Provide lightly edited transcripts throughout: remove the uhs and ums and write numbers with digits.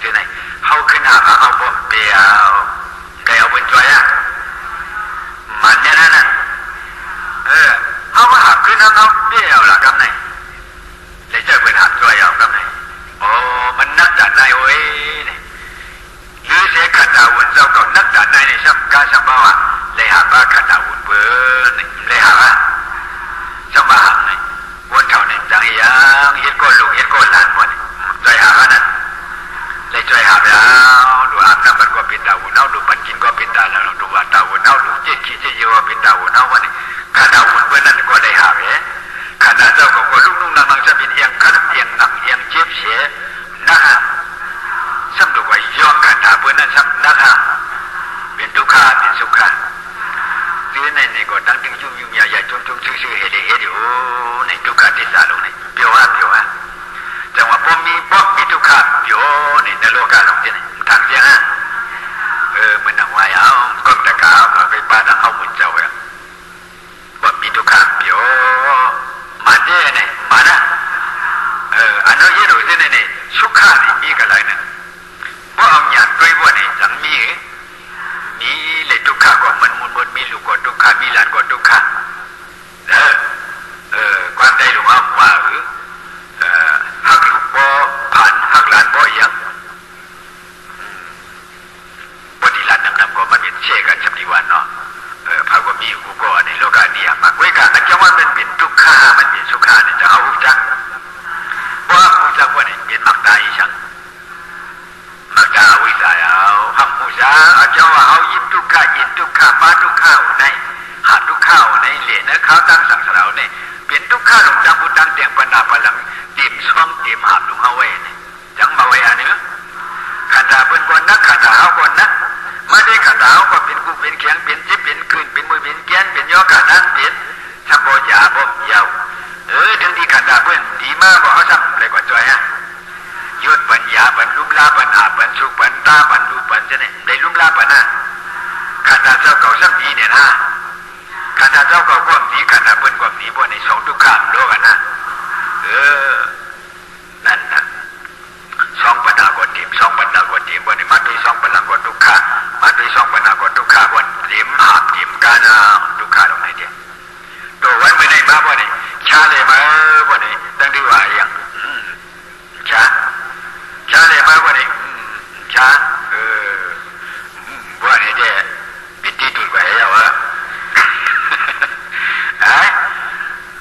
thế này hậu khinh hạ và hậu bộ bèo cái hậu bên trái á mà nhớ nè hậu mà hạ khinh hậu bèo là cái này lấy chơi bên hạ trái hậu cái này mình nát đạn này ôi này lưới sẽ khát đào quần sau còn nát đạn này sắp ca sắp bao à lấy hạ ba khát đào quần bữa này lấy hạ á sắp ba hàng này quần thầu này chẳng hiểu hết con lục hết con làn mà trái hạ nè lấy trái hạ đóดูอาบน้ำมันก็เป็นดาวน้าดูปันกินก็เป็นดาวแล้วดูว่าดาวน้าดูเจ๊ขี้เจ๊เยอะเป็นดาวน้าวันนี้ข้าดาวเพื่อนนั่นก็เลยหาเว้ข้าเจ้าก็ลุกนุ่งนั่งจะเป็นเอียงขัดเอียงหนักเอียงเจ็บเสียนะฮะซ้ำดูว่าย้อนข้าดาวเพื่อนนั่นซ้ำนะฮะเป็นทุกข์เป็นสุขที่นี่ก็ตั้งถึงยุ่งใหญ่จงชื่อเฮลิโอในทุกข์ที่สาลงในเปียวจังหวะผมมีทุกข์เปียวในโลกาลงที่นี่ทางเสียงมันเอาไว้เอาก็ตะกาวไปบ้านเอามุนเจ้าเลยว่ามีทุกข์เปียวมาเนี่ยมานะอันนั้นยี่ดูที่นี่สุขะนี่มีกันไรเนี่ยว่าเอาหยาดด้วยว่านี่จังมีเลยทุกข์ก็มันมุนมีลูกก็ทุกข์มีหลานก็ทุกข์ความใจหลวงเอาว่าหักลูกบ่ผ่านหักหลานบ่ยังบ่ดีหลานนำก็มันเป็นเช่กันสัมดีวันเนาะพาก็มีกูก็ในโลกานี้มากไว้กันจังว่ามันเป็นทุกข์มันเป็นสุขนี่จะเอาจักว่าฮู้จักว่านี่เป็นมักตาอีสังมักตาวิสาเอาหักฮู้จักอาจารย์ว่าเอายิบทุกข์ยินทุกข์ปาทุกข์ในหาทุกข์ในเหลนะเขาตั้งสังสารเอาเนี่ยเป็นทุกข์ลงจังบุตังเตียงปนาปลังติมช่องติมหาบลงเอาไว้เนี่ยจังมาไว้อันนี้ขันดาเป็นคนนักขันดาเอาคนนักไม่ได้ขันดาเอาก็เป็นกูเป็นเขียงเป็นจิ๊บเป็นคืนเป็นมือเป็นแกนเป็นย่อกันนั้นเป็นสัมโบยาบ่ยาวถึงที่ขันดาเป็นดีมากกว่าเขาสัมเลยกว่าจอยฮะยุดปัญญาปัญลุมลาปัญหาปัญสุปัญตาปัญดูปัญจะเนี่ยได้ลุมลาปัญนะขันดาเจ้าเก่าสัมดีเนี่ยนะขันดาเจ้าเก่าความดีขันดาเป็นความดีพวกในสองทุกข้ามโลกันนะนั่นนะสองปัญหากดทีมสองปัญหากดทีมวันนี้มาด้วยสองปัญหากดทุกข้ามาด้วยสองปัญหากดทุกข้าวันทีมหาบทีมกานาทุกข้าตรงไหนเดียวตัววันไม่ได้มาวันนี้ชาเลยมาวันนี้ตั้งที่ว่าอย่างชาเลยมาวันนี้ชาวันนี้เดียวปิดที่ตุ่นไปแล้ววะ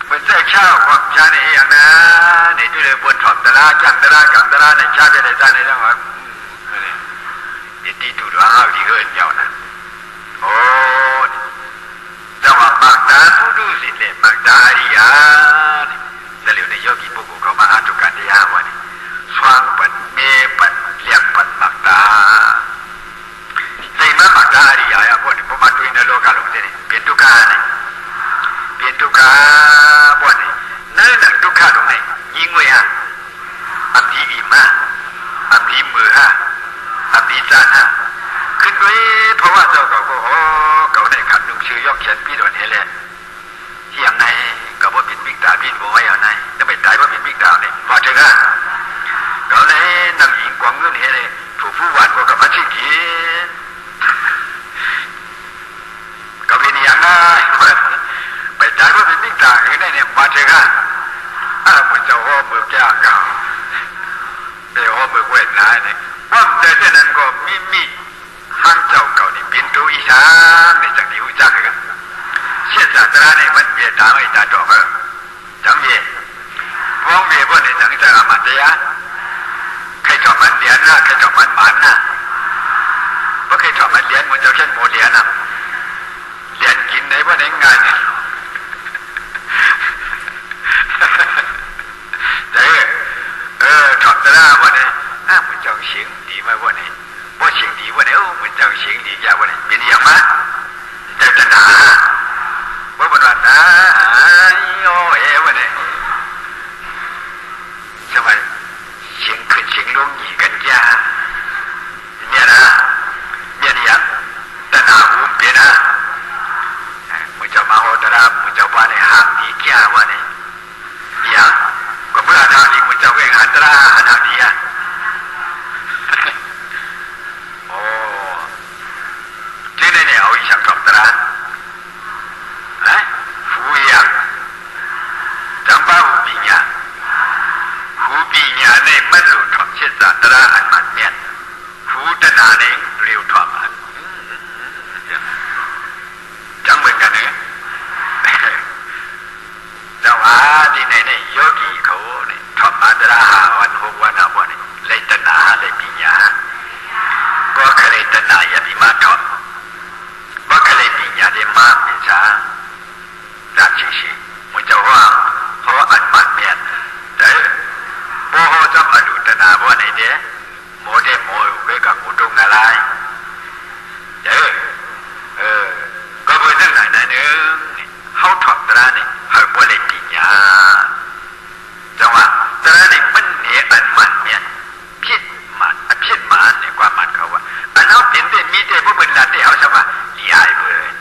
มันจะเช่าความชาในอย่างนั้นในที่เรือบนถอดตะลาจังตะลากับตะลาในชาเป็นในใจในจังหวะนี่ที่ดูว่าเอาดีเกินยาวนะโอ้จังหวะมากตาผู้ดูสิเลยมากตาอริยาแต่เรื่องในโยกีบุกเขามาหาทุกการที่ยาวนี่สว่างปัดเมปัดเลียบปัดมากตาเลยมากตาอริยาพวกนี้พอมาดูในโลกาลงที่นี่เป็นทุกการนี่เป็นทุกข์บ่นี่นั่นน่ะทุกข์ตรงไหนยิงไว้ฮะอับดีอีมาอับดีมือฮะอับดีจานฮะขึ้นด้วยเพราะว่าเจ้าก็เขาได้ขับนุ่งชื่อยกเขียนพี่โดนเห็นเลยที่อย่างไหนก็บ่เป็นบิ๊กดาพี่บ่ไว้เอาไหนจะไปตายบ่เป็นบิ๊กดาเนี่ยว่าจังฮะเขาเลยนั่งยิงกวางเงินเห็นเลยถูกผู้หวานก็กับมาชี้กินก็เป็นอย่างนั้นไปจ่ายว่าเป็นบิ๊กตาอย่างนี้เนี่ยมาเจอกันมันจะหัวมือแก่เก่าเดี๋ยวหัวมือเวทนาเนี่ยว่าแต่เช่นนั้นก็มีห้างเจ้าเก่านี่เป็นตัวอีสานในจังหวัดอุจักกันเชี่ยศาสนาเนี่ยมันเบียดตามไอ้ตาดอกจังเย่ว่องเบียดพวกในจังหวัดอามาตยาใครชอบมันเลี้ยนนะใครชอบมันหมันนะเพราะใครชอบมันเลี้ยนมันจะเช่นโมเลี้ยนนะเลี้ยนกินในพวกในงานเนี่ยถอดตะลาว่าเนี่ยมันเจ้าเสียงดีมาว่าเนี่ยว่าเสียงดีว่าเนี่ยมันเจ้าเสียงดียาวว่าเนี่ยเป็นอย่างมั้ยเจ้าตนาว่าบนวันนะโอ้ว่าเนี่ยสมัยเสียงขึ้นเสียงลงหยีกันยาเนี่ยนะเนี่ยอย่างตนาหุ่มเป็นนะมันเจ้ามาโหตระมันเจ้าว่าเนี่ยห่างดีแก่ว่าเนี่ยอย่างก็เมื่อนาทีมันจะเวงหันตราหันดีอ่ะ ราอันมันเมียนหูตนาเองเรียวถ่อมันจังเหมือนกันเนี่ยแต่ว่าที่ไหนเนี่ยโยกีเขาเนี่ยถ่อมันตราหาวันหกวันเอาบ่เนี่ยเลยตนาเลยปิญญาก็เคยตนาอย่าพิมาถ่อว่าเคยปิญญาได้มากเป็นช้าราชิชีมันจะว่าเพราะอันมันเมียนแต่โมโหจำอดุตนาบ่เนี่ยเด้โมเดโมอยู่ด้วยกับกุตุงอะไรก็เพื่อเรื่องไหนนั่นเองเขาถอดตราเนี่ยเขาบ่เลยปิญญาจังว่าตราเนี่ยมันเนี่ยอันมันเนี่ยพิษมันเนี่ยความมันเขาว่าอันเขาเป็นได้มีแต่ผู้เป็นหลักที่เขาสบายยายเพื่อน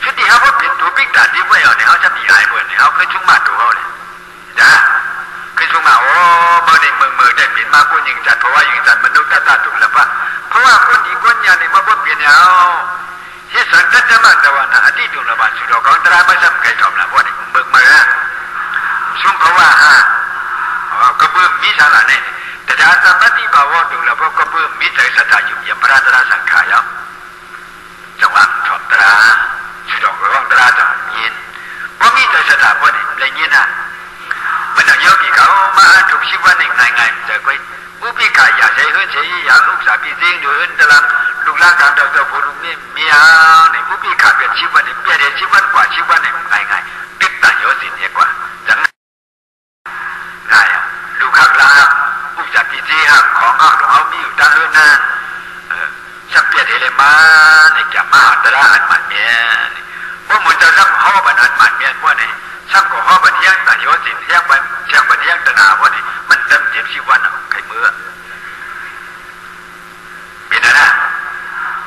ชุดที่เขาเป็นตัวบิ๊กดัดที่เพื่อนเนี่ยเขาจะมียายเพื่อนเนี่ยเขาเคยชุ่มมาตัวเขาเนี่ยจ้าเคยชุ่มมาโอ้เมื่อในเมืองได้เป็นมาคนยิงจัดเพราะว่ายิงจัดมนุษย์ตาถูกแล้วปะเพราะว่าคนดีคนยาเนี่ยมาบ่เปลี่ยนเนี่ยเฮ้ยสังกัดจะมาแต่ว่าน่ะอดีตเราบ้านสุดของตราไม่ซ้ำใครทำละพวกนี้เบิกมาชุ่มเพราะว่าก็เพิ่มมีสาระเนี่ยแต่ถ้าตามปฏิบัติว่าดูแล้วพวกก็เพิ่มมีใจศรัทธาอยู่อย่างพระตราสังขารแล้วจังหวะชอบตราสุดของตราจะยินว่ามีใจศรัทธาพวกนี้เลยยินนะมันจะโยกีเขามาถูกชีวันหนึ่งง่ายๆจะคุยอุปิกายาใช้เฮือนใช้ยาลูกสาวพี่จริงดูเฮือนตะลังลูกหลานกลางเต่าผู้ลุงมีเมียเนี่ยอุปิกาเป็นชีวันเนี่ยเปลี่ยนชีวันกว่าชีวันเนี่ยง่ายๆปิดตาโยสิเนี่ยกว่าจังง่ายลูกข้างล่างอุจาพี่จริงของเขามีอยู่ตั้งเฮือนนั่นสักเปลี่ยนเลยมาเนี่ยจะมาตระอันมันเมียว่ามันจะสักห้อบันอันมันเมียว่าเนี่ยสักก็ห้อบันเที่ยงตาโยสิเที่ยงบันเที่ยงตนาว่าเนี่ยมันเต็มเจ็บชีวันใครเมื่อเป็นอะไร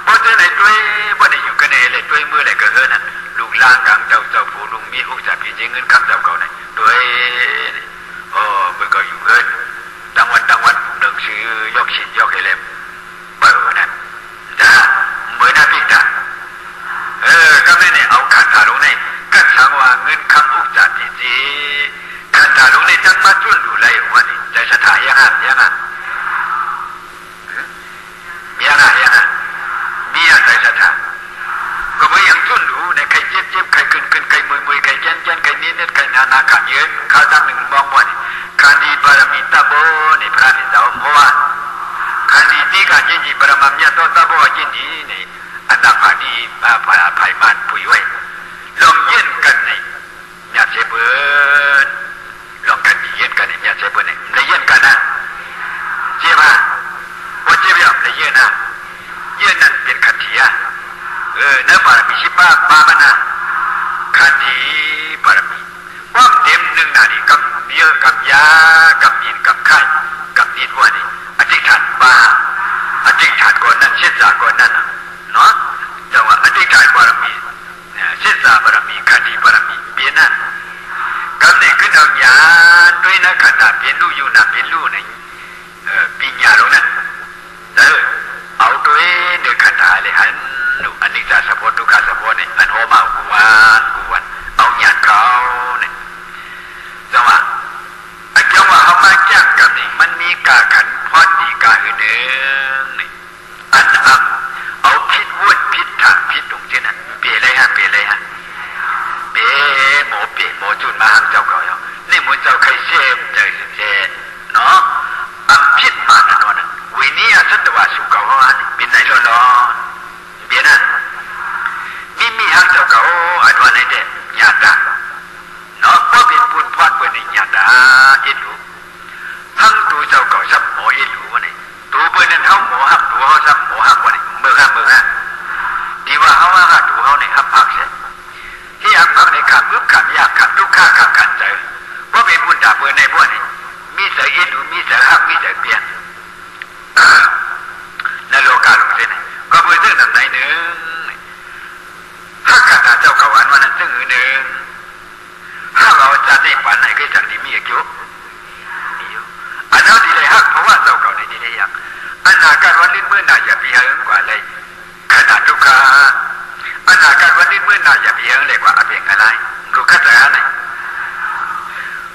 เพราะฉะนั้นด้วยว่าเนี่ยอยู่กันเลยด้วยมือเลยก็เฮือนั่นลูกหลานกลางเจ้าผู้ลุงมีอุจจาระจริงเงินคำเจ้าเก่าเนี่ยด้วยเมื่อก็อยู่เฮือนดังวันหนังสือยกชิ้นยกเล่มเปิดนั่นจ้าเมื่อหน้าพิจารก็ไม่เนี่ยเอาขันถาลงในกัดสังว่าเงินคำอุจจาระจริงขันถาลงในจังมาจุนดูไรวันนี้ใจสถานยังมีใจศรัทธาก็ไม่ยังจุนดูในใครเจ็บใครขึ้นใครมือใครแจ้นใครนิดใครนาขันเยอะข้าตั้งหนึ่งมองว่านี่ขันดีบารมีตาโบนี่พระนี่เจ้าเพราะว่าขันดีที่การยินดีบารมีเนี่ยต้นตาโบยินดีนี่อันดับพาดีภายมันปุ๋ยไว้ลองเย็นกันนี่เนี่ยเจ็บเบิร์ลองกันเย็นกันนี่เนี่ยเจ็บเบิร์นี่เลยเย็นกันนะเจ็บป่ะว่าเจ็บยังเลยเย็นนะเย็นนั่นเป็นขันทีเนื้อบารมีชิบ้าบ้ามันนะขันทีบารมีว่าเต็มหนึ่งนาทีกับเบี้ยกับยากับยินกับไข่กับนิดว่านี่อธิษฐานบ้าอธิษฐานก่อนนั้นเช็ดสาก่อนนั้นเนาะจังว่าอธิษฐานบารมีเช็ดสาบารมีขันทีบารมีเบี้ยนั่นกับเนี่ยขึ้นเอายาด้วยนะขันตาเป็นลูกอยู่นะเป็นลูกในปิญญาลงนั้นเอาตัวเด็กขันตาเลยฮันอันนี้จะสะพดทุกข์สะพดเนี่ยอันโหมากูวันเอาหยาดเขาเนี่ยจังว่าไอ้จังว่าเขามาจ้างกันนี่มันมีกาขันพอดีกาหืนนี่อันเอาพิษวุ่นพิษถังพิษตรงที่นั่นเปลี่ยนเลยฮะเปลี่ยหมอจุนมาหังเจ้าเก่าอย่างนี่มันเจ้าใครเชื่อใจเนาะอันพิษมานั่นนั่นวินิยสัตวาสุกาวานเป็นไหนร้อนเบียนั่นมีหังเจ้าเก่าอันวันไหนเด็ดญาติเนาะเพราะเป็นบุญพอดเป็นญาติเอ็ดรู้ทั้งตัวเจ้าเก่าซับหมอเอ็ดรู้วันนี้ตัวเบอร์นั้นเขาหมอหักตัวเขาซับหมอหักวันนี้เมื่อดีว่าเขาหักตัวเขาเนี่ยหักพักเสร็จที่หักพักในขับปุ๊บขับยากขับทุกข้าขับขันใจเพราะเป็นบุญดาเบอร์ในพวกนี้มีเสือเอ็ดรู้มีเสือหักมีเสือเปลี่ยนในโลกาลงเส้นก็เพื่อซึ่งนั่นไหนหนึ่งถ้าขันตาเจ้าเขาวันนั้นซึ่งหนึ่งถ้าเราจะได้ฝันไหนก็จังดีมีอยู่อันนั้นดีเลยฮักเพราะว่าเจ้าเขาในดีเลยยังอันนาการวันนี้เมื่อหน่าอย่าพิจารณากว่าเลยขนาดทุกขาอันนาการวันนี้เมื่อหน่าอย่าพิจารณาเลยกว่าอะไรรู้ขัดใจอะไร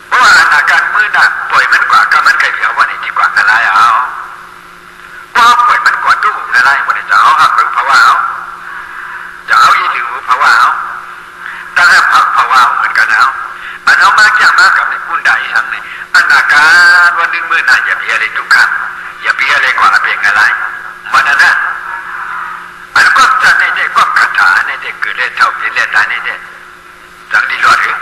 เพราะ ะว่าอนาการมือน่ะปล่อยมันกว่าก็มันไก่เผียวว่านี่ดีกว่าอะไรเอาว่าปล่อยมันกว่าตู้อะไรวันนี้จะเอาหักหรือภาวะเอาจะเอาอีหรือภาวะเอาตั้งแต่พักภาวะเหมือนกันเอาอันเอามากอย่างมากกับในปุ่นใดทั้งในอนาการวันหนึ่งมือน่ะอย่าเบียอะไรทุกขังอย่าเบียอะไรกว่าเบียงอะไรมันนั่นนะอันก็จะในเด็กก็คาถาในเด็กเกิดเล่เท่าเป็นเล่ตายในเด็กจังดีหลอดหรือ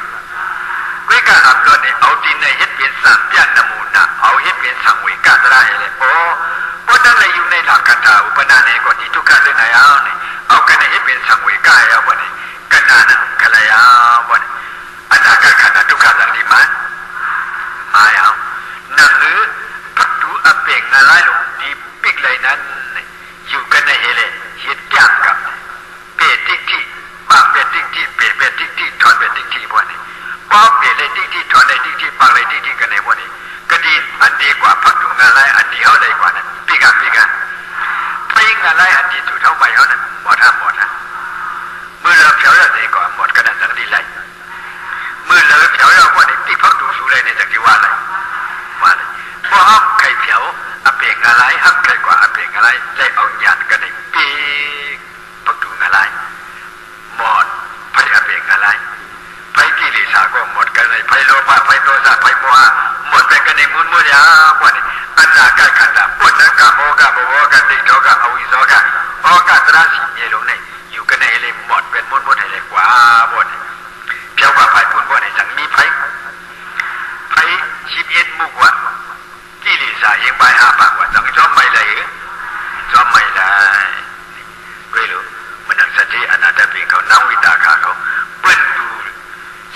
วิการอับล้นเนี่ยเอาดินในเฮ็ดเป็นสามย่านน้ำมูลน่ะเอาเฮ็ดเป็นสังเวยกาตระเลยโอ้เพราะนั่นเลยอยู่ในหลักคาถาอุปนาเนี่ยก็ที่ทุกข์เรื่องไหนเอาเนี่ยเอากันในเฮ็ดเป็นสังเวยกาเอาบ่เนี่ยกันนานะกันเลยเอาบ่เนี่ยอนาคตขันธ์ทุกข์หลังดีมั้ยมาเอานั่นหรือพักดูอเปงอะไรลงดีปิกเลยนั้นอยู่กันในเฮเลเฮ็ดยากกับเปติที่บางเปติที่เปติที่ถอนเปติที่บ่เนี่ยป้อเปเลยที่ถอนเลยที่บางเลยที่กันในบ่เนี่ยก็ดีอันดีกว่าพักดูงานไรอันดีเฮาเลยกว่านั้นปิกกันไปงานไรอันดีสุดเท่าใบเฮานั้นหมดฮะมือเราเผียวแล้วได้ก่อนหมดกันนั้นจังดีเลยมือเราเผียวแล้วบ่เนี่ยปิกพักดูสู้เลยในจังที่ว่าเลยว่าเลยบ่ฮับไข่เผียวอเปงอะไรฮับไข่กว่าอเปงอะไรได้เอาหยาดกันในปีกพักดูงานไรหมดไปอเปงอะไรไปกิเลสก็หมดกันเลยไปโลภะไปโทสะไปโมหะหมดไปกันในมุนมุยาวันนี้อนาคตขันธ์ปุณณกะโมกะบวกะติโตกะอวิโสกะออกะตระสีเยลงในอยู่กันในเลยหมดเป็นมุนให้เลยกว่าหมดเพียงว่าไฟปุ่นบ่ได้จังมีไฟ11มุกว่ากิเลสยังไปหาปากว่าจังจอมไม่เลยจอมไม่ได้ด้วยรู้มันนั่งสติอนาถปิเขานาวิตาคาเขาเปิ้นดู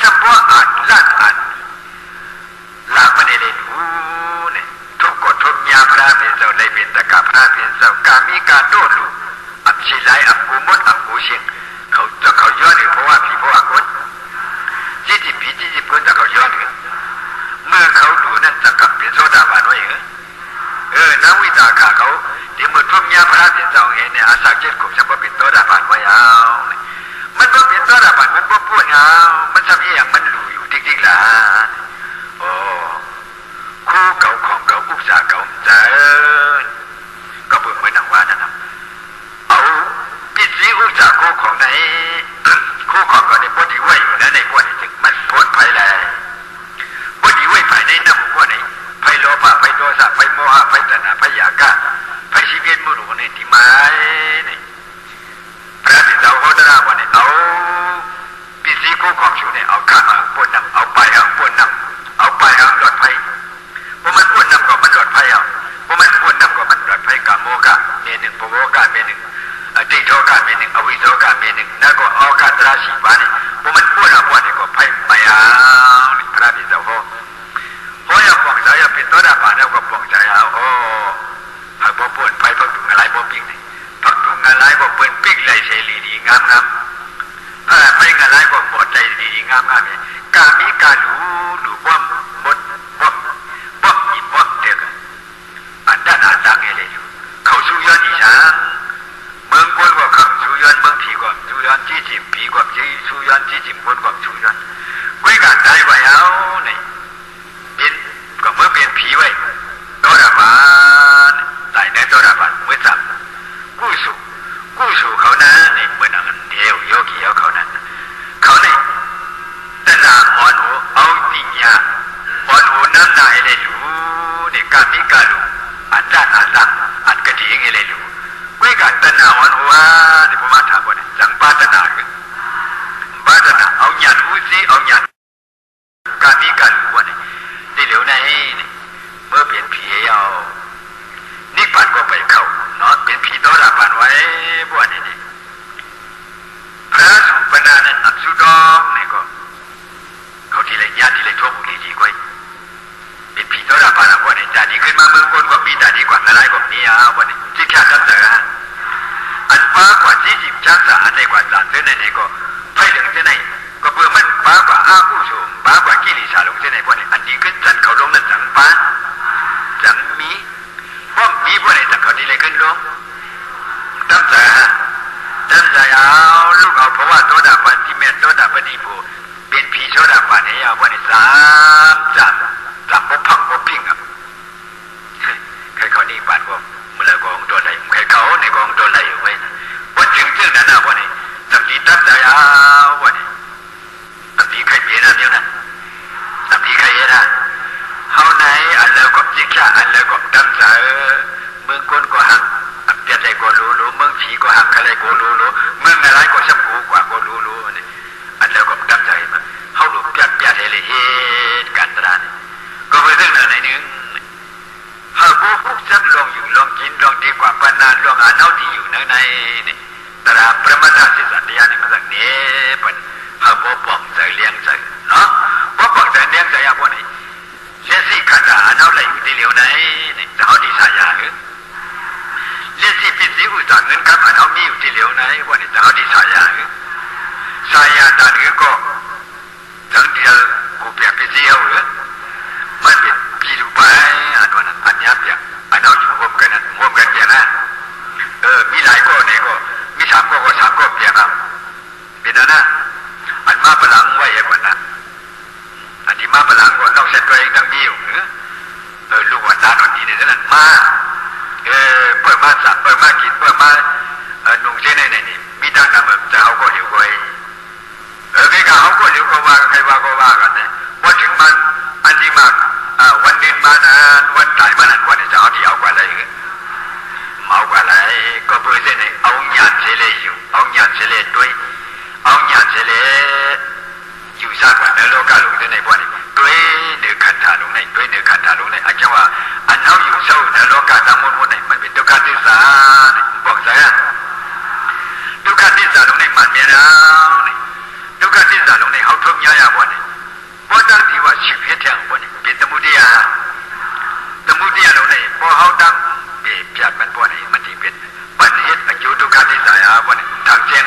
สัมว่าอ่านลั่นอ่านลามันเลยดูเนี่ยทุกกฎทุกยาพระเป็นเจ้าได้เป็นตะกาพระเป็นเจ้ากามีการโดดลูอับชีไลอับกูมดอับกูเชียงเขาย้อนเพราะว่าผีเพราะว่าคนจีจิผีจีจิคนจะเขาย้อนเมื่อเขาดูนั่นจะกลับเป็นโซดาบานไว้นักวิตาขาเขาเดี๋ยวเมื่อทุกยาพระเป็นเจ้าเห็นเนี่ยอาศัยเจ็ดขุมฉันว่าเป็นโซดาบานไว้เอามันว่าเป็นโซดาบานมันว่าพูดเอามันทำอย่างมันหลู่อยู่ติ๊กๆล่ะโอ้คู่เก่าของเก่าอุตสาหเก่าเจอก็เพิ่งไม่นังว่านั่นนะเอาปิดสีอุตสาหคู่ของไหนคู่ของก็ในบดีไว้อยู่นะในพวกนี้จึงมันพ้นไปเลยบดีไว้ภายในน้ำพวกนี้ไฟโลภะไฟโทสะไฟโมหะไฟตัณหาไฟอยากไฟชีวิตมุรุในที่ไม้นี่พระพิจารณาโหตระวันนี้เอาปิดสีคู่ของชูเนี่ยเอาข้าเอาปนนำเอาไปเอาปนนำเอาไปเอาหลอดไฟพอมันปนนำก็มันหลอดไฟเอาพอมันปนนำก็มันหลอดไฟกะโมกะเมหนึ่งปโวกะเมหนึ่งติโทกะเมหนึ่งอวิโสกะเมหนึ่งนั่นก็เอากะตระสีบานี่พอมันปนเอาปนนี่ก็ไฟไม่เอาพระพิจารณาโอ้ยปองใจเป็นตัวดาบานแล้วก็ปองใจเอาโอ้ผักบ่ปนไฟผักตุงอะไรบ่ปิ้งนี่ผักตุงอะไรบ่เปิ้นปิ้งเลยเสรีดีงามไปงอะไรบ่หมดใจดีงามเนี่ยกามีกาหลูบ่หมดบ่มีบ่เด็กอันด้านอาจังเอเลยเขาสู้ย้อนอีช้างเมืองคนก็เขาสู้ย้อนเมืองผีก็สู้ย้อนจี้จิมผีก็จี้สู้ย้อนจี้จิมคนก็สู้ย้อนกุ้ยกันได้ไว้เอานี่เป็นก็เมื่อเป็นผีไว้โดราบานตายในโดราบานเมื่อจับกู้สู่เขานะนี่เมื่อนั้นเดียวโยกีเอาเขานั้นเขาเนี่ยตนาหมอนหูเอาติญาหมอนหูน้ำนายเลยรู้นี่การมีการรู้อันด้านอันลังอันกระดิ่งเลยรู้กุ้ยกันตนาหมอนหูว่านี่ผมมาถามว่าเนี่ยจังปาตนาคือปาตนาเอาหยาดหูซีเอาหยาดการมีการรู้ว่านี่ที่เหลียวในนี่เมื่อเปลี่ยนผีเอานิพพานก็ไปเข้าเนาะเป็นผีโดราบานไว้บ้วนนี่พระสุปนานั้นอับสุดองนี่ก็เขาทีไรญาติทีไรทั่วบุรีดีกว่าเป็นผีโดราบานบ้วนนี่จาดีขึ้นมาเมืองคนก็มีจาดีกว่าอะไรก็มีอ่ะบ้วนนี่ที่แค่ตั้งแต่อันป้ากว่า40ชั้นสะอันใดกว่าจานเส้นไหนก็ไฟเหลืองเส้นไหนก็เพื่อมันป้ากว่าอาผู้สูงป้ากว่ากิเลสลงเส้นไหนบ้วนนี่อันดีขึ้นจันเขาลงนั่นจังป้าจังมีป้อมมีบ้วนนี่จังเขาดีเลยขึ้นลงตั้งแต่เอาลูกเอาเพราะว่าโตดาปฏิเมตโตดาปฏิโภเป็นผีโซ อดาปานนี้เอาวันนี้3บ่พังบ่พิงอ่ะใครเขานี่ปานบ่มื้อละกองตัวไหนใครเขาในกองตัวไหนไว้บ่จึงนั้นน่ะวันนี้สัมฤทธิ์ตัดใจเอาวันนี้สัมฤทธิ์ใครเป็นอันเดียวนะสัมฤทธิ์ใครอ่ะเฮาไหนอันแล้วก็จิกะอันแล้วก็ดำใจเมืองก้นก็หักอันเปียใจก็รู้เมืองผีก็หักอะไรก็รู้เมืองอะไรก็สับกูกว่าก็รู้นี่อันแล้วก็ดำใจมาเฮาหลุดเปียเลยเหตุการณ์ตรานี่ก็เป็นเรื่องไหนนึงเฮาบ่พุกซักลองอยู่ลองกินลองดีกว่าปานนั้นลองอ่านเอาดีอยู่ในนี่ตราประมาทสิสัตยานี่มันสักนี้เปิ้นเฮาบ่ป้องใจเลี้ยงใจเนาะบ่ป้องใจเลี้ยงใจอ่ะพวกนี้เสียสิขัดอ่านเอาไหลอยู่ที่เหลียวไหนนี่เฮาดีสายาเรียกที่พิสิอุตสาหเงินครับอันเอามีอยู่ที่เหลียวไหนว่านี่จะเอาที่สายาตาหรือก็ทั้งเดียวกูเปียกพิสิเอามันเป็นพี่ดูไปอันนั้นอันนี้เปียกอันเอาอยู่ร่วมกันเปียกนะมีหลายก็เนี่ยก็มี3ก็เปียกครับเป็นนั่นนะอันมาพลังไว้ก่อนนะอันที่มาพลังก่อนต้องเสร็จตัวเองทั้งมีอยู่ลูกว่าตาดอนดีเนี่ยนั่นมาเปิดมาสับเปิดมากินเปิดมานุ่งเส้นนี่มีทางนำแบบจะเอาก็เหลียวก็ใครก็เอาก็เหลียวก็ว่าใครว่าก็ว่ากันเนี่ยว่าถึงมันอันที่มากวันเดินมานะวันตายมานั้นวันจะเอาที่เอากว่าอะไรเอากว่าอะไรก็เพื่อเส้นไหนเอาหยาดเสลอยู่เอาหยาดเสลด้วยเอาหยาดเสลอยู่ซากว่าในโลกาลุงเส้นไหนพวกนี้ด้วยเนื้อขันธาลุงไหนด้วยเนื้อขันธาลุงไหนอาจจะว่าอันเอาอยู่เศร้าในโลกาทั้งหมดไหนมันเป็นทุกข์ที่สาบอกซะทุกข์ที่สาลุงไหนมันมีแล้วนี่ทุกข์ที่สาลุงไหนเขาทุกข์ยากบ่นี่บ่ตั้งที่ว่าชีวิตแท้บ่นี่เป็นสมุทัยลุงไหนพอเขาตั้งเปียกมันบ่นี่มันสิเป็นปัญเหตุอายุทุกข์ที่สาบ่นี่ทางเชียง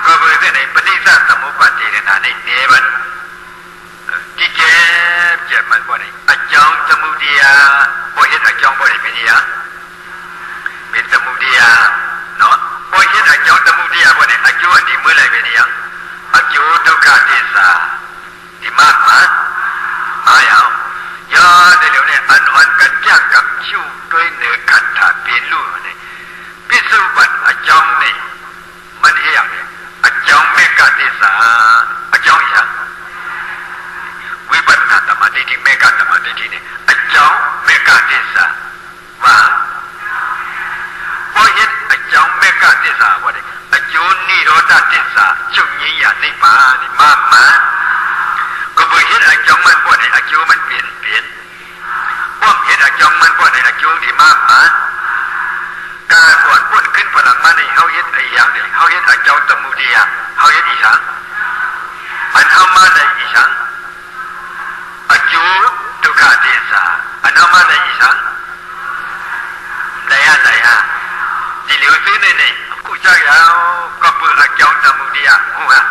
ก็เพื่อในปฏิสัตสมุปปาทิเนี่ยในเนบันที่เจ็บมันบ่นี่อาจองสมุทัยบ่เฮ็ดอาจองบ่ได้เป็นหยังเป็นสมุทัยเนาะบ่เฮ็ดอาจองสมุทัยบ่นี่อายุอันนี้มื้อไหร่เป็นหยังอายุทุกขทิสาที่มากมาเอาย่อเดี๋ยวนี้อันกันจักกับชิวด้วยเนื้อขันธาเป็นรู้นี่พิสูจน์บัดอาจองนี่มันเฮียงนี่อาจองเมกะทิสาอาจองอีหยังวิปัสสนาสมาธิที่เมกะสมาธินี่อาจองเมกะทิสาว่าพอเห็นอาจองเมกะทิสาว่าได้อายุนิโรธทิสาจุญญานิพพานนี่มาก็บ่เห็นอาจองมันบ่ได้อายุมันเปลี่ยนบ่เห็นอาจองมันบ่ได้อายุที่มากาก่อนพ้นขึ้นพลังมานี่เฮาเฮ็ดอีหยังนี่เฮาเฮ็ดอาจองสมุทัยเฮาเฮ็ดอีหยังมันเฮามาได้อีหยังอายุทุกขทิสาอันเอามาได้อีหยังได้ที่เหลียวซื้อนี่กูจักยาวก็เปิดอาจองสมุทัยฮู้ฮะ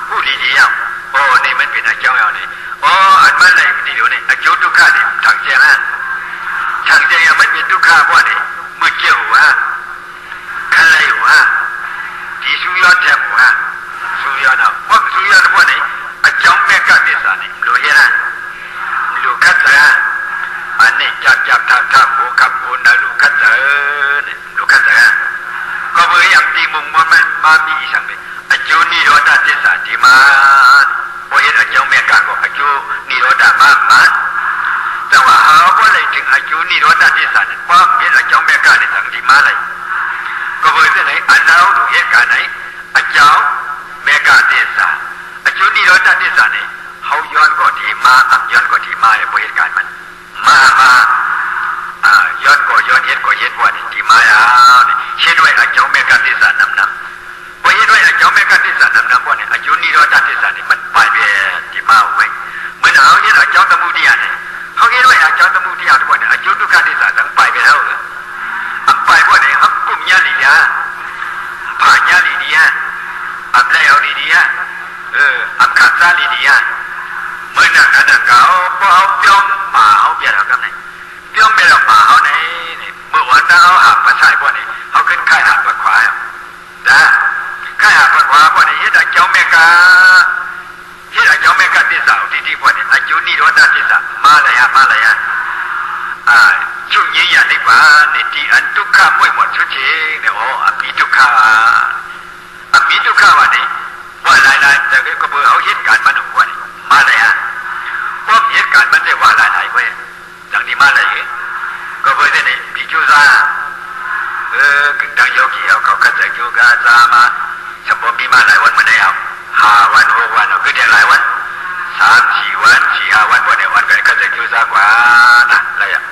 ผู้ดีๆอ่ะโอ้นี่มันเป็นอาจองแล้วนี่อ๋ออันมาได้ที่เหลียวนี่อายุทุกขนี่ทางเจียงมันเป็นทุกขบ่นี่มือเกี่ยวฮะคันไรวะที่สุยอดแท้บ่ฮะสุยอดน่ะบ่สุยอดบ่นี่อาจองเมกะทิสานี่รู้เฮ็ดนะรู้คัดซะอันนี้จับท่าโบกับโอนะรู้คัดซะนี่รู้คัดซะก็บ่อย่างที่มุ่งมันมามีอีสังนี่อายุนิโรธทิสาที่มาบ่เฮ็ดอาจองเมกะก็อายุนิโรธมาแต่ว่าเฮาบ่ได้ถึงอายุนิโรธทิสานี่ความเฮ็ดอาจองเมกะนี่สังที่มาเลยก็บ่ได้ไหนอันเอารู้เหตุการณ์ไหนอาจองเมกะทิสาอายุนิโรธทิสานี่เฮาย้อนก็ที่มาย้อนก็ที่มาบ่เหตุการณ์มันมาย้อนก็ย้อนเฮ็ดก็เฮ็ดว่านี่ที่มานี่เฮ็ดไว้อาจองเมกะทิสานำบ่เฮ็ดไว้อาจองเมกะทิสานำว่านี่อายุนิโรธทิสานี่มันไปเบียที่มาไว้เหมือนเอาเฮ็ดอาจองสมุทัยนี่เฮาเฮ็ดไว้อาจองสมุทัยว่านี่อายุทุกขทิสาทั้งไปไปแล้วไปว่านี่ฮักกุมญาลิยาผ่านญาลิยาอับแล้วลิยาอับขัดซาลิยาเมื่อนั้นเขาพอเอาเปียงมาเอาเบียดเอากันไหนเปียงเบียดเอามาเอาไหนเมื่อวันนั้นเอาหักมาใส่พวกนี้เขาขึ้นค่ายหักมาขวานะค่ายหักมาขวาพวกนี้เฮ็ดอาจองเมกะเฮ็ นี่ที่อันทุกข์ไม่หมดชุดเชงเนี่ยโอ้อภิทุกข์อภิทุกข์วันนี้ว่าหลายๆแต่ก็เบอร์เขาเหตุการณ์มันหัวนี่มาเลยฮะพวกเหตุการณ์มันได้ว่าหลายๆเว้ยอย่างนี้มาเลยก็เบอร์นี่พิจูซาดังโยกีเขาก็จะอยู่กับซามาสมบูรณ์มีมาหลายวันมาได้เอา5 วัน6 วันคือเดือนหลายวัน3-4 วัน4-5 วันพวกเนี่ยวันก็จะอยู่ซากว่านะอะไรอ่ะ